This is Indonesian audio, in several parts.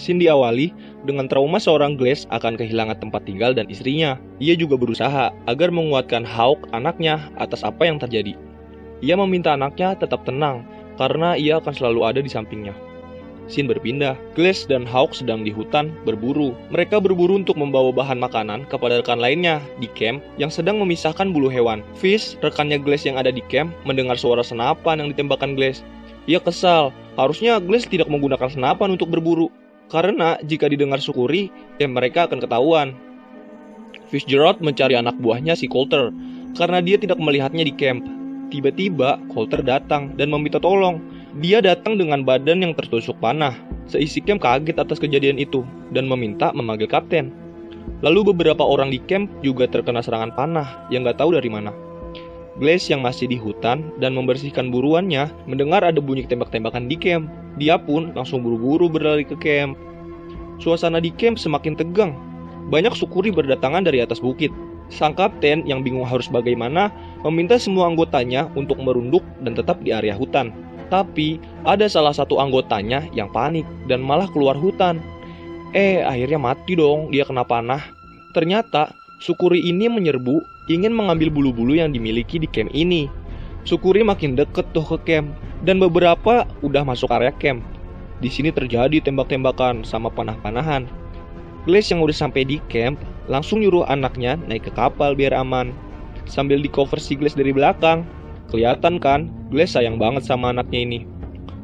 Scene diawali dengan trauma seorang Glass akan kehilangan tempat tinggal dan istrinya. Ia juga berusaha agar menguatkan Hawk, anaknya, atas apa yang terjadi. Ia meminta anaknya tetap tenang, karena ia akan selalu ada di sampingnya. Scene berpindah, Glass dan Hawk sedang di hutan berburu. Mereka berburu untuk membawa bahan makanan kepada rekan lainnya di camp yang sedang memisahkan bulu hewan. Fish, rekannya Glass yang ada di camp, mendengar suara senapan yang ditembakkan Glass. Ia kesal, harusnya Glass tidak menggunakan senapan untuk berburu. Karena jika didengar Sukuri, mereka akan ketahuan. Fitzgerald mencari anak buahnya si Coulter, karena dia tidak melihatnya di camp. Tiba-tiba, Coulter datang dan meminta tolong. Dia datang dengan badan yang tertusuk panah. Seisi camp kaget atas kejadian itu, dan meminta memanggil kapten. Lalu beberapa orang di camp juga terkena serangan panah, yang gak tahu dari mana. Glass yang masih di hutan dan membersihkan buruannya mendengar ada bunyi tembak-tembakan di camp. Dia pun langsung buru-buru berlari ke camp. Suasana di camp semakin tegang. Banyak Sukuri berdatangan dari atas bukit. Sang kapten yang bingung harus bagaimana meminta semua anggotanya untuk merunduk dan tetap di area hutan. Tapi ada salah satu anggotanya yang panik dan malah keluar hutan. Akhirnya mati dong, dia kena panah. Ternyata Sukuri ini menyerbu, ingin mengambil bulu-bulu yang dimiliki di camp ini. Sukuri makin deket tuh ke camp, dan beberapa udah masuk area camp. Di sini terjadi tembak-tembakan sama panah-panahan. Glass yang udah sampai di camp langsung nyuruh anaknya naik ke kapal biar aman. Sambil di cover si Glass dari belakang, kelihatan kan Glass sayang banget sama anaknya ini.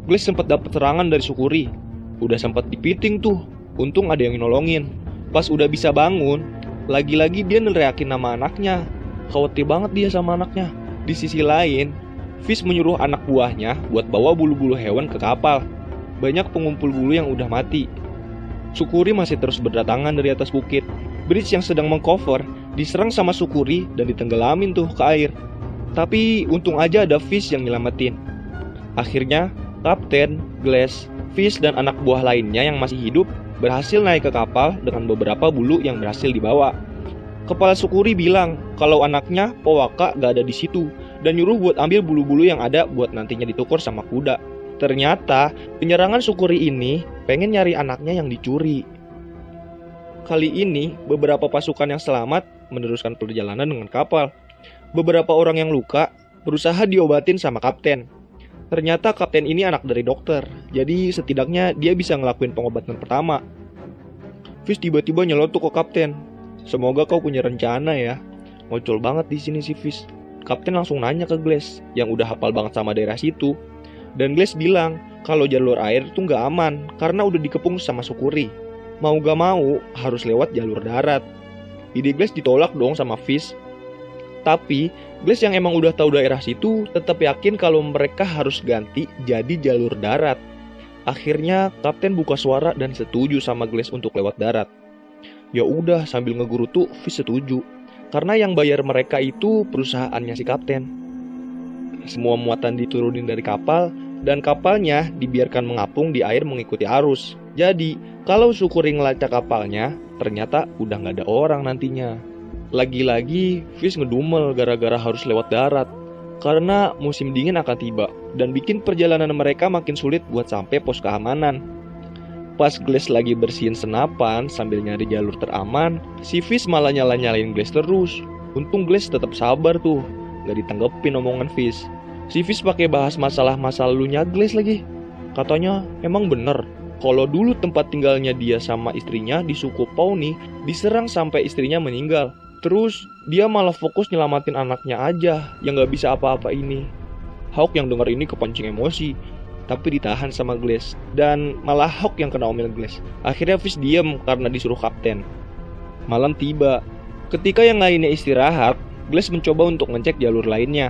Glass sempat dapat serangan dari Sukuri, udah sempat dipiting tuh. Untung ada yang nolongin. Pas udah bisa bangun, lagi-lagi dia neriakin nama anaknya. Khawatir banget dia sama anaknya. Di sisi lain, Fish menyuruh anak buahnya buat bawa bulu-bulu hewan ke kapal. Banyak pengumpul bulu yang udah mati. Sukuri masih terus berdatangan dari atas bukit. Bridge yang sedang mengcover diserang sama Sukuri dan ditenggelamin tuh ke air. Tapi untung aja ada Fish yang nyelamatin. Akhirnya, Kapten, Glass, Fish dan anak buah lainnya yang masih hidup berhasil naik ke kapal dengan beberapa bulu yang berhasil dibawa. Kepala Sukuri bilang kalau anaknya Powaka gak ada di situ dan nyuruh buat ambil bulu-bulu yang ada buat nantinya ditukar sama kuda. Ternyata penyerangan Sukuri ini pengen nyari anaknya yang dicuri. Kali ini beberapa pasukan yang selamat meneruskan perjalanan dengan kapal. Beberapa orang yang luka berusaha diobatin sama kapten. Ternyata kapten ini anak dari dokter, jadi setidaknya dia bisa ngelakuin pengobatan pertama. Fish tiba-tiba nyelotok ke kapten. Semoga kau punya rencana ya. Ngocol banget di sini si Fish. Kapten langsung nanya ke Glass yang udah hafal banget sama daerah situ. Dan Glass bilang kalau jalur air tuh nggak aman karena udah dikepung sama Sukuri. Mau gak mau harus lewat jalur darat. Ide Glass ditolak dong sama Fish. Tapi Glass yang emang udah tahu daerah situ tetap yakin kalau mereka harus ganti jadi jalur darat. Akhirnya kapten buka suara dan setuju sama Glass untuk lewat darat. Ya udah, sambil ngegurutu Fish setuju. Karena yang bayar mereka itu perusahaannya si kapten. Semua muatan diturunin dari kapal dan kapalnya dibiarkan mengapung di air mengikuti arus. Jadi kalau Sukuri ngelacak kapalnya, ternyata udah gak ada orang nantinya. Lagi-lagi Fish ngedumel gara-gara harus lewat darat karena musim dingin akan tiba dan bikin perjalanan mereka makin sulit buat sampai pos keamanan. Pas Glass lagi bersihin senapan sambil nyari jalur teraman, si Fish malah nyala-nyalain Glass terus. Untung Glass tetap sabar tuh, gak ditanggepin omongan Fish. Si Fish pakai bahas masalah-masa lalunya Glass lagi. Katanya emang bener kalau dulu tempat tinggalnya dia sama istrinya di suku Pawnee diserang sampai istrinya meninggal. Terus dia malah fokus nyelamatin anaknya aja yang gak bisa apa-apa ini. Hawk yang dengar ini kepancing emosi, tapi ditahan sama Glass. Dan malah Hawk yang kena omel Glass. Akhirnya Fish diam karena disuruh kapten. Malam tiba. Ketika yang lainnya istirahat, Glass mencoba untuk ngecek jalur lainnya.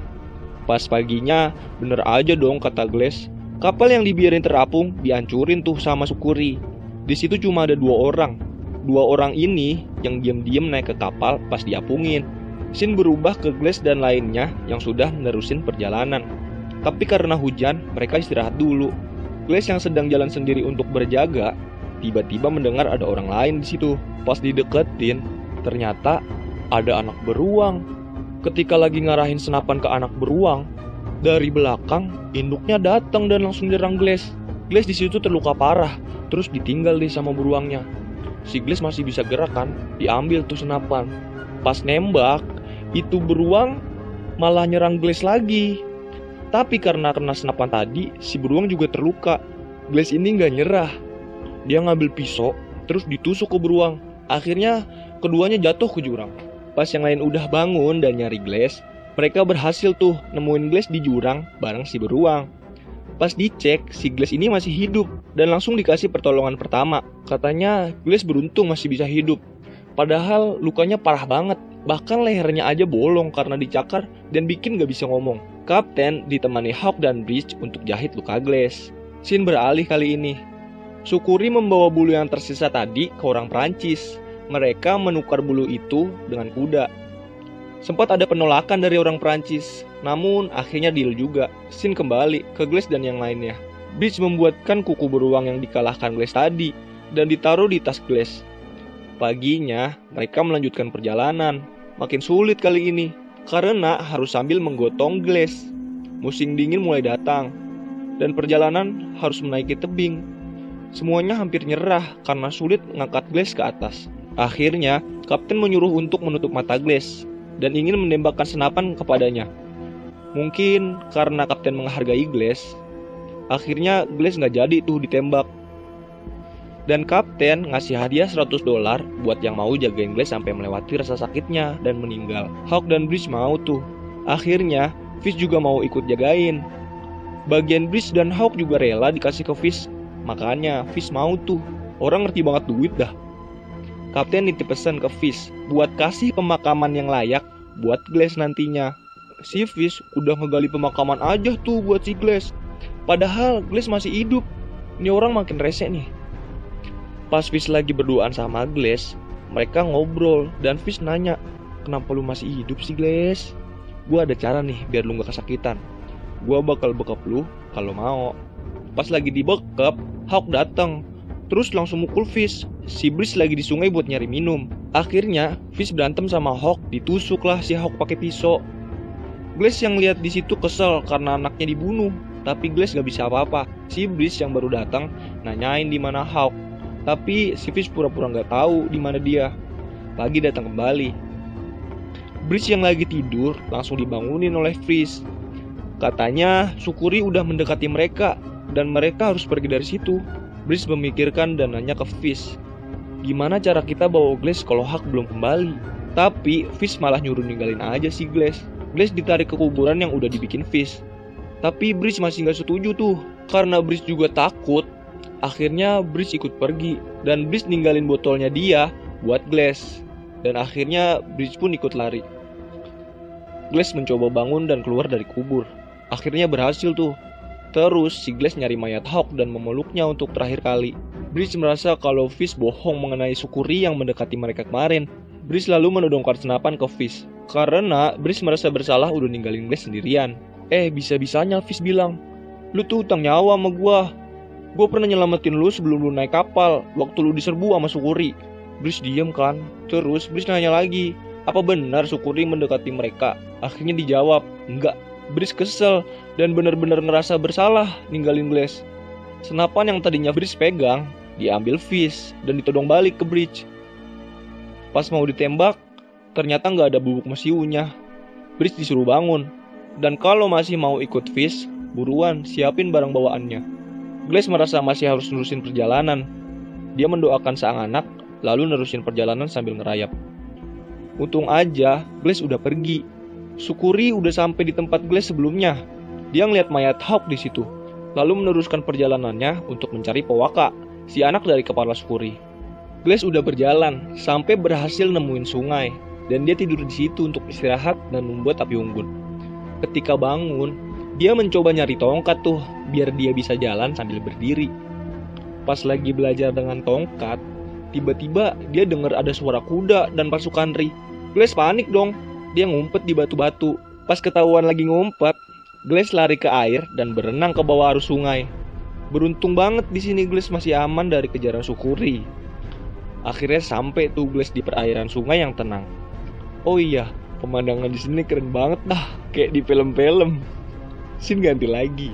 Pas paginya, bener aja dong kata Glass. Kapal yang dibiarin terapung dihancurin tuh sama Sukuri. Di situ cuma ada 2 orang. 2 orang ini yang diam-diam naik ke kapal pas diapungin. Scene berubah ke Glass dan lainnya yang sudah menerusin perjalanan. Tapi karena hujan, mereka istirahat dulu. Glass yang sedang jalan sendiri untuk berjaga, tiba-tiba mendengar ada orang lain di situ. Pas dideketin, ternyata ada anak beruang. Ketika lagi ngarahin senapan ke anak beruang, dari belakang induknya datang dan langsung nyerang Glass. Glass di situ terluka parah terus ditinggal deh sama beruangnya. Si Glass masih bisa gerak kan, diambil tuh senapan. Pas nembak, itu beruang malah nyerang Glass lagi. Tapi karena kena senapan tadi, si beruang juga terluka. Glass ini nggak nyerah. Dia ngambil pisau, terus ditusuk ke beruang. Akhirnya keduanya jatuh ke jurang. Pas yang lain udah bangun dan nyari Glass, mereka berhasil tuh nemuin Glass di jurang bareng si beruang. Pas dicek, si Glass ini masih hidup dan langsung dikasih pertolongan pertama. Katanya Glass beruntung masih bisa hidup. Padahal lukanya parah banget. Bahkan lehernya aja bolong karena dicakar dan bikin gak bisa ngomong. Kapten ditemani Hawk dan Bridge untuk jahit luka Glass. Scene beralih kali ini. Sukuri membawa bulu yang tersisa tadi ke orang Prancis. Mereka menukar bulu itu dengan kuda. Sempat ada penolakan dari orang Prancis, namun akhirnya deal juga. Scene kembali ke Glass dan yang lainnya. Bridge membuatkan kuku beruang yang dikalahkan Glass tadi dan ditaruh di tas Glass. Paginya, mereka melanjutkan perjalanan. Makin sulit kali ini, karena harus sambil menggotong Glass. Musim dingin mulai datang, dan perjalanan harus menaiki tebing. Semuanya hampir nyerah karena sulit mengangkat Glass ke atas. Akhirnya, kapten menyuruh untuk menutup mata Glass dan ingin menembakkan senapan kepadanya. Mungkin karena kapten menghargai Glass, akhirnya Glass nggak jadi tuh ditembak. Dan kapten ngasih hadiah $100 buat yang mau jagain Glass sampai melewati rasa sakitnya dan meninggal. Hawk dan Bridge mau tuh. Akhirnya, Fish juga mau ikut jagain. Bagian Bridge dan Hawk juga rela dikasih ke Fish. Makanya Fish mau tuh. Orang ngerti banget duit dah. Kapten nitip pesan ke Fish buat kasih pemakaman yang layak buat Glass nantinya. Si Fish udah ngegali pemakaman aja tuh buat si Glass. Padahal Glass masih hidup. Ini orang makin rese nih. Pas Fish lagi berduaan sama Glass, mereka ngobrol dan Fish nanya, "Kenapa lu masih hidup sih Glass? Gua ada cara nih biar lu gak kesakitan. Gua bakal bekap lu kalau mau." Pas lagi dibekap, Hawk datang. Terus langsung mukul Fish. Si Bridge lagi di sungai buat nyari minum. Akhirnya Fish berantem sama Hawk, ditusuklah si Hawk pakai pisau. Glass yang lihat di situ kesel karena anaknya dibunuh, tapi Glass gak bisa apa-apa. Si Bridge yang baru datang nanyain di mana Hawk, tapi si Fish pura-pura nggak tahu di mana dia. Pagi datang kembali. Bridge yang lagi tidur langsung dibangunin oleh Fish. Katanya Sukuri udah mendekati mereka dan mereka harus pergi dari situ. Bridge memikirkan dan nanya ke Fish, "Gimana cara kita bawa Glass kalau Hawk belum kembali?" Tapi Fish malah nyuruh ninggalin aja si Glass. Glass ditarik ke kuburan yang udah dibikin Fish. Tapi Bridge masih nggak setuju tuh, karena Bridge juga takut. Akhirnya Bridge ikut pergi dan Bridge ninggalin botolnya dia buat Glass. Dan akhirnya Bridge pun ikut lari. Glass mencoba bangun dan keluar dari kubur. Akhirnya berhasil tuh. Terus si Glass nyari mayat Hawk dan memeluknya untuk terakhir kali. Bridge merasa kalau Fish bohong mengenai Sukuri yang mendekati mereka kemarin. Bridge lalu menodongkan senapan ke Fish karena Bridge merasa bersalah udah ninggalin Glass sendirian. Bisa-bisanya Fish bilang, "Lu tuh utang nyawa sama gua. Gue pernah nyelamatin lu sebelum lu naik kapal waktu lu diserbu sama Sukuri." Bridge diem kan. Terus Bridge nanya lagi, apa benar Sukuri mendekati mereka? Akhirnya dijawab, enggak. Bridge kesel dan benar-benar ngerasa bersalah ninggalin Glass. Senapan yang tadinya Bridge pegang diambil Fish dan ditodong balik ke Bridge. Pas mau ditembak, ternyata nggak ada bubuk mesiunya. Bridge disuruh bangun, dan kalau masih mau ikut Fish, buruan siapin barang bawaannya. Glass merasa masih harus nerusin perjalanan. Dia mendoakan sang anak, lalu nerusin perjalanan sambil ngerayap. Untung aja Glass udah pergi. Sukuri udah sampai di tempat Glass sebelumnya. Dia ngeliat mayat Hawk di situ, lalu meneruskan perjalanannya untuk mencari Powaka, si anak dari kepala Sukuri. Glass udah berjalan sampai berhasil nemuin sungai, dan dia tidur di situ untuk istirahat dan membuat api unggun. Ketika bangun, dia mencoba nyari tongkat tuh, biar dia bisa jalan sambil berdiri. Pas lagi belajar dengan tongkat, tiba-tiba dia dengar ada suara kuda dan pasukan Ri. Glass panik dong. Dia ngumpet di batu-batu. Pas ketahuan lagi ngumpet, Glass lari ke air dan berenang ke bawah arus sungai. Beruntung banget di sini Glass masih aman dari kejaran Sukuri. Akhirnya sampai tuh Glass di perairan sungai yang tenang. Oh iya, pemandangan di sini keren banget dah, kayak di film-film. Scene ganti lagi.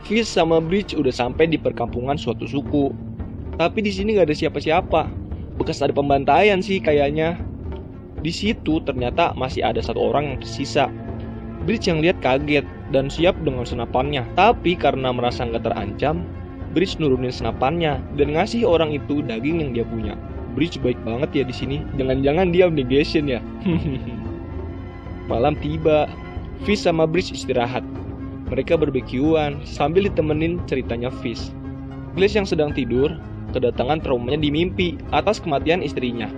Fish sama Bridge udah sampai di perkampungan suatu suku. Tapi di sini nggak ada siapa-siapa. Bekas ada pembantaian sih kayaknya. Di situ ternyata masih ada satu orang yang tersisa. Bridge yang lihat kaget dan siap dengan senapannya. Tapi karena merasa nggak terancam, Bridge nurunin senapannya dan ngasih orang itu daging yang dia punya. Bridge baik banget ya di sini. Jangan-jangan dia negation ya. Malam tiba, Fish sama Bridge istirahat. Mereka barbekyuan sambil ditemenin ceritanya Fish. Glass yang sedang tidur kedatangan traumanya di mimpi atas kematian istrinya.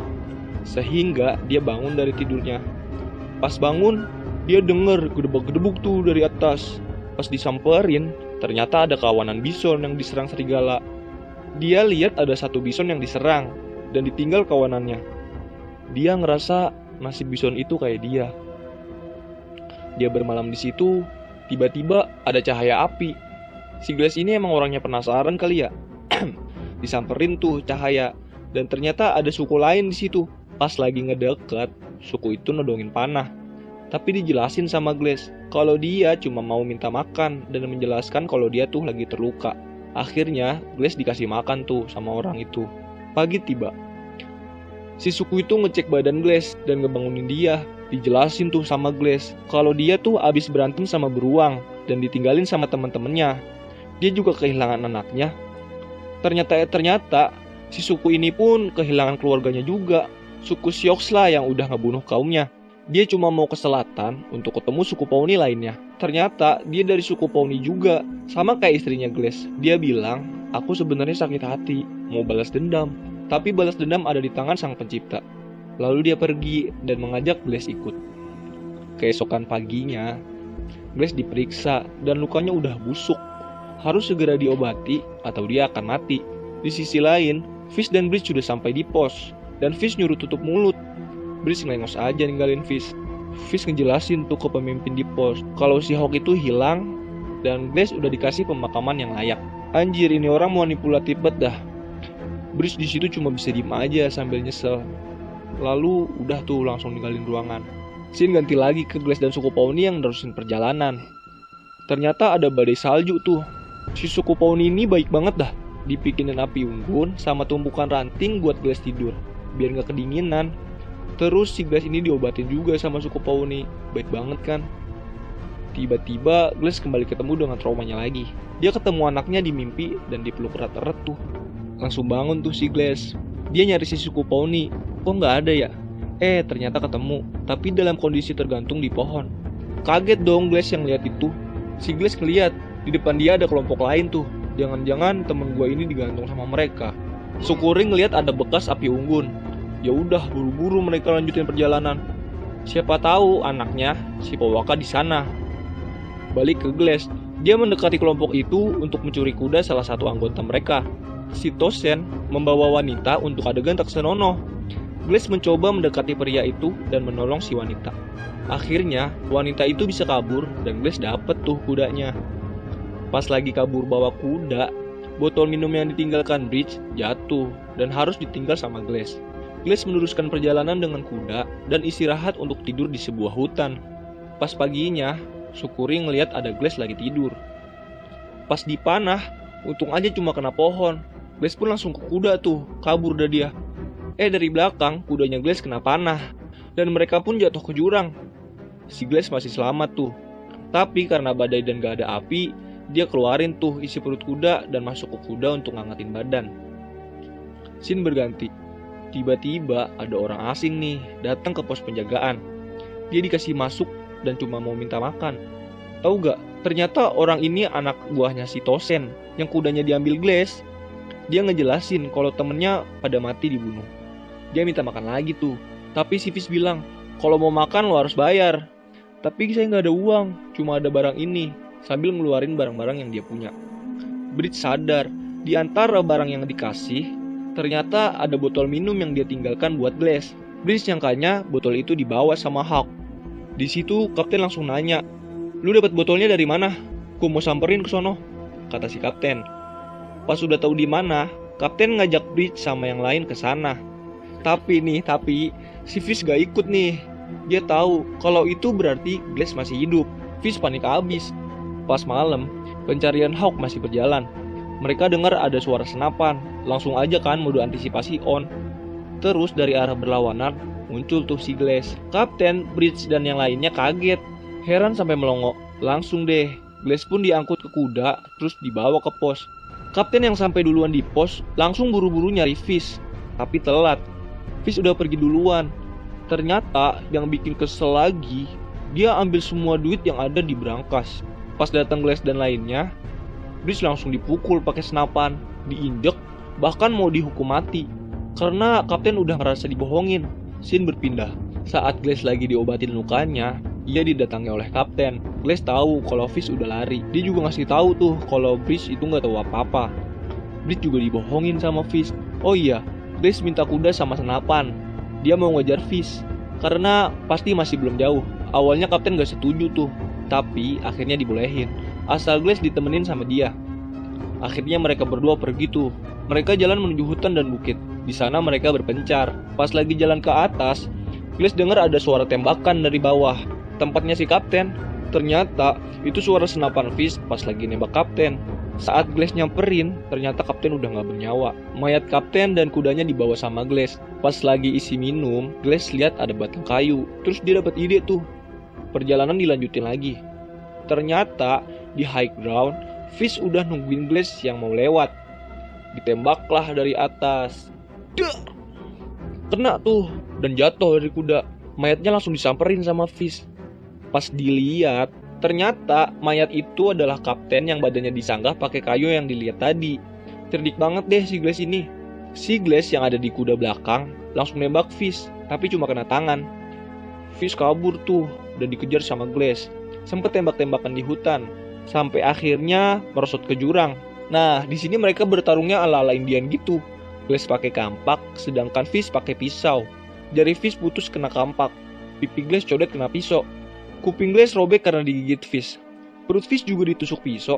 Sehingga dia bangun dari tidurnya. Pas bangun, dia denger gedebuk-gedebuk tuh dari atas. Pas disamperin, ternyata ada kawanan bison yang diserang serigala. Dia lihat ada satu bison yang diserang dan ditinggal kawanannya. Dia ngerasa nasib bison itu kayak dia. Dia bermalam di situ. Tiba-tiba ada cahaya api. Si Glass ini emang orangnya penasaran kali ya. Disamperin tuh cahaya dan ternyata ada suku lain di situ. Pas lagi ngedeket, suku itu nodongin panah. Tapi dijelasin sama Glass kalau dia cuma mau minta makan dan menjelaskan kalau dia tuh lagi terluka. Akhirnya Glass dikasih makan tuh sama orang itu. Pagi tiba. Si suku itu ngecek badan Glass dan ngebangunin dia. Dijelasin tuh sama Glass kalau dia tuh abis berantem sama beruang dan ditinggalin sama teman-temannya. Dia juga kehilangan anaknya. Ternyata si suku ini pun kehilangan keluarganya juga. Suku Sioux lah yang udah ngebunuh kaumnya. Dia cuma mau ke selatan untuk ketemu suku Pawnee lainnya. Ternyata dia dari suku Pawnee juga, sama kayak istrinya Glass. Dia bilang, aku sebenarnya sakit hati, mau balas dendam. Tapi balas dendam ada di tangan sang pencipta. Lalu dia pergi dan mengajak Glass ikut. Keesokan paginya, Glass diperiksa dan lukanya udah busuk. Harus segera diobati atau dia akan mati. Di sisi lain, Fish dan Bridge sudah sampai di pos. Dan Fish nyuruh tutup mulut. Bridge ngelengos aja ninggalin Fish. Fish ngejelasin tuh ke pemimpin di pos kalau si Hawk itu hilang dan Glass udah dikasih pemakaman yang layak. Anjir, ini orang manipulatif banget dah. Bridge di situ cuma bisa diem aja sambil nyesel. Lalu udah tuh langsung ninggalin ruangan. Scene ganti lagi ke Glass dan suku Pawnee yang nerusin perjalanan. Ternyata ada badai salju tuh. Si suku Pawnee ini baik banget dah. Dibikinin api unggun sama tumpukan ranting buat Glass tidur, biar gak kedinginan. Terus si Glass ini diobatin juga sama suku Pawnee. Baik banget kan. Tiba-tiba Glass kembali ketemu dengan traumanya lagi. Dia ketemu anaknya di mimpi dan dipeluk erat-erat tuh. Langsung bangun tuh si Glass. Dia nyari si suku Pawnee. Kok nggak ada ya? Ternyata ketemu. Tapi dalam kondisi tergantung di pohon. Kaget dong Glass yang lihat itu. Si Glass ngeliat di depan dia ada kelompok lain tuh. Jangan-jangan temen gue ini digantung sama mereka. Syukuri ngeliat ada bekas api unggun. Ya udah, buru-buru mereka lanjutin perjalanan. Siapa tahu anaknya si Powaka di sana. Balik ke Glass, dia mendekati kelompok itu untuk mencuri kuda salah satu anggota mereka. Si Tosen membawa wanita untuk adegan tak senonoh. Glass mencoba mendekati pria itu dan menolong si wanita. Akhirnya wanita itu bisa kabur dan Glass dapet tuh kudanya. Pas lagi kabur bawa kuda, botol minum yang ditinggalkan Bridge jatuh dan harus ditinggal sama Glass. Glass meneruskan perjalanan dengan kuda dan istirahat untuk tidur di sebuah hutan. Pas paginya, Syukuri ngelihat ada Glass lagi tidur. Pas dipanah, untung aja cuma kena pohon. Glass pun langsung ke kuda tuh, kabur dah dia. Dari belakang, kudanya Glass kena panah dan mereka pun jatuh ke jurang. Si Glass masih selamat tuh. Tapi karena badai dan gak ada api, dia keluarin tuh isi perut kuda dan masuk ke kuda untuk ngangetin badan. Scene berganti. Tiba-tiba ada orang asing nih datang ke pos penjagaan. Dia dikasih masuk dan cuma mau minta makan. Tahu gak? Ternyata orang ini anak buahnya si Tosen yang kudanya diambil Glass. Dia ngejelasin kalau temennya pada mati dibunuh. Dia minta makan lagi tuh. Tapi si Fish bilang, kalau mau makan lo harus bayar. Tapi saya nggak ada uang, cuma ada barang ini. Sambil ngeluarin barang-barang yang dia punya. Bridge sadar, di antara barang yang dikasih, ternyata ada botol minum yang dia tinggalkan buat Glass. Bridge nyangkanya botol itu dibawa sama Hawk. Di situ kapten langsung nanya, lu dapat botolnya dari mana? Gua mau samperin ke sono, kata si kapten. Pas udah tahu di mana, kapten ngajak Bridge sama yang lain ke sana. Tapi si Fish gak ikut nih. Dia tahu kalau itu berarti Glass masih hidup. Fish panik abis. Pas malam, Pencarian Hawk masih berjalan. Mereka dengar ada suara senapan, langsung aja kan mode antisipasi on. Terus dari arah berlawanan, muncul tuh si Glass. Kapten, Bridge, dan yang lainnya kaget. Heran sampai melongo. Langsung deh, Glass pun diangkut ke kuda, terus dibawa ke pos. Kapten yang sampai duluan di pos, langsung buru-buru nyari Fish. Tapi telat. Fish udah pergi duluan. Ternyata yang bikin kesel lagi, dia ambil semua duit yang ada di berangkas. Pas datang Glass dan lainnya, Bridge langsung dipukul pakai senapan, diinjek, bahkan mau dihukum mati. Karena kapten udah ngerasa dibohongin. Scene berpindah. Saat Glass lagi diobatin lukanya, ia didatangi oleh kapten. Glass tahu kalau Fish udah lari. Dia juga ngasih tahu tuh kalau Bridge itu nggak tahu apa-apa. Bridge juga dibohongin sama Fish. Oh iya, Glass minta kuda sama senapan. Dia mau ngejar Fish karena pasti masih belum jauh. Awalnya kapten nggak setuju tuh, tapi akhirnya dibolehin. Asal Glass ditemenin sama dia. Akhirnya mereka berdua pergi tuh. Mereka jalan menuju hutan dan bukit. Di sana mereka berpencar. Pas lagi jalan ke atas, Glass dengar ada suara tembakan dari bawah. Tempatnya si kapten. Ternyata itu suara senapan Fish pas lagi nembak kapten. Saat Glass nyamperin, ternyata kapten udah gak bernyawa. Mayat kapten dan kudanya dibawa sama Glass. Pas lagi isi minum, Glass lihat ada batang kayu. Terus dia dapat ide tuh. Perjalanan dilanjutin lagi. Ternyata di high ground, Fish udah nungguin Glass yang mau lewat. Ditembaklah dari atas. Duh! Kena tuh dan jatuh dari kuda. Mayatnya langsung disamperin sama Fish. Pas dilihat, ternyata mayat itu adalah kapten yang badannya disanggah pakai kayu yang dilihat tadi. Cerdik banget deh si Glass ini. Si Glass yang ada di kuda belakang langsung nembak Fish, tapi cuma kena tangan. Fish kabur tuh dan dikejar sama Glass. Sempet tembak-tembakan di hutan, sampai akhirnya merosot ke jurang. Nah, di sini mereka bertarungnya ala-ala Indian gitu. Glass pakai kampak, sedangkan Fish pakai pisau. Jari Fish putus kena kampak, pipi Glass codet kena pisau. Kuping Glass robek karena digigit Fish. Perut Fish juga ditusuk pisau,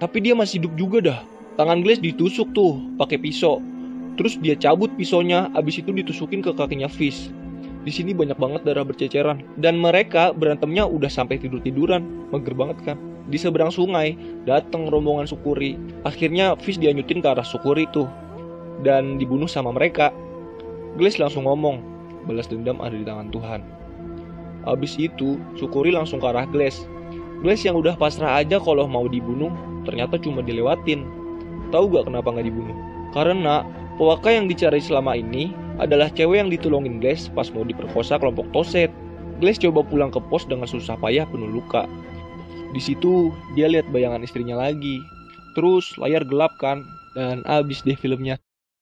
tapi dia masih hidup juga dah. Tangan Glass ditusuk tuh pakai pisau. Terus dia cabut pisaunya, abis itu ditusukin ke kakinya Fish. Di sini banyak banget darah berceceran, dan mereka berantemnya udah sampai tidur-tiduran. Mager banget kan. Di seberang sungai datang rombongan Sukuri. Akhirnya Fish dianyutin ke arah Sukuri tuh dan dibunuh sama mereka. Glass langsung ngomong, balas dendam ada di tangan Tuhan. Abis itu Sukuri langsung ke arah Glass. Glass yang udah pasrah aja kalau mau dibunuh, ternyata cuma dilewatin. Tahu gak kenapa gak dibunuh? Karena Powaka yang dicari selama ini adalah cewek yang ditolongin Glass pas mau diperkosa kelompok Toset. Glass coba pulang ke pos dengan susah payah penuh luka. Di situ dia lihat bayangan istrinya lagi. Terus layar gelap kan, dan abis deh filmnya.